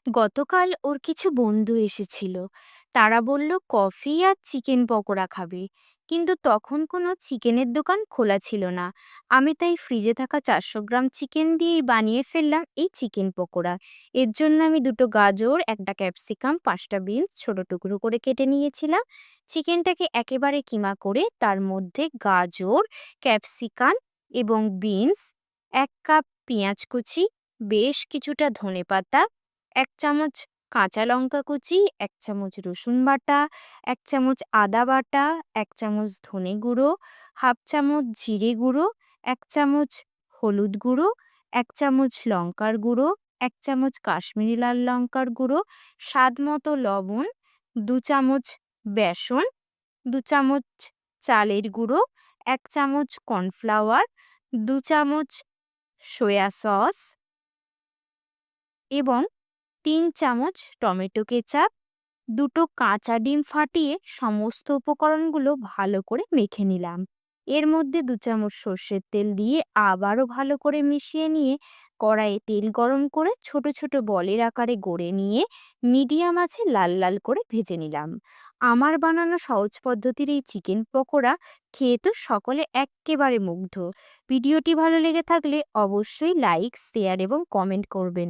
গতকাল ওর কিছু বন্ধু এসেছিল। তারা বলল কফি আর চিকেন পকোড়া খাবে, কিন্তু তখন কোনো চিকেনের দোকান খোলা ছিল না। আমি তাই ফ্রিজে থাকা 400 গ্রাম চিকেন দিয়েই বানিয়ে ফেললাম এই চিকেন পকোড়া। এর জন্য আমি দুটো গাজর, একটা ক্যাপসিকাম, 5টা বিনস ছোট টুকরো করে কেটে নিয়েছিলাম। চিকেনটাকে একেবারে কিমা করে তার মধ্যে গাজর, ক্যাপসিকাম এবং বিনস, 1 কাপ পেঁয়াজ কুচি, বেশ কিছুটা ধনেপাতা, 1 চামচ কাঁচা লঙ্কা কুচি, 1 চামচ রসুন বাটা, 1 চামচ আদা বাটা, 1 চামচ ধনে গুঁড়ো, হাফ চামচ জিরে গুঁড়ো, 1 চামচ হলুদ গুঁড়ো, 1 চামচ লঙ্কার গুঁড়ো, 1 চামচ কাশ্মীরি লাল লঙ্কার গুঁড়ো, স্বাদ মতো লবণ, 2 চামচ বেসন, 2 চামচ চালের গুঁড়ো, 1 চামচ কর্নফ্লাওয়ার, 2 চামচ সয়া সস এবং 3 চামচ টমেটো কেচাপ। দুটো কাঁচা ডিম ফাটিয়ে সমস্ত উপকরণগুলো ভালো করে মেখে নিলাম। এর মধ্যে 2 চামচ সর্ষের তেল দিয়ে আবারও ভালো করে মিশিয়ে নিয়ে কড়াইয়ে তেল গরম করে ছোট ছোট বলের আকারে গড়ে নিয়ে মিডিয়াম আঁচে লাল লাল করে ভেজে নিলাম। আমার বানানো সহজ পদ্ধতির এই চিকেন পকোড়া খেয়ে তো সকলে এক্কেবারে মুগ্ধ। ভিডিওটি ভালো লেগে থাকলে অবশ্যই লাইক, শেয়ার এবং কমেন্ট করবেন।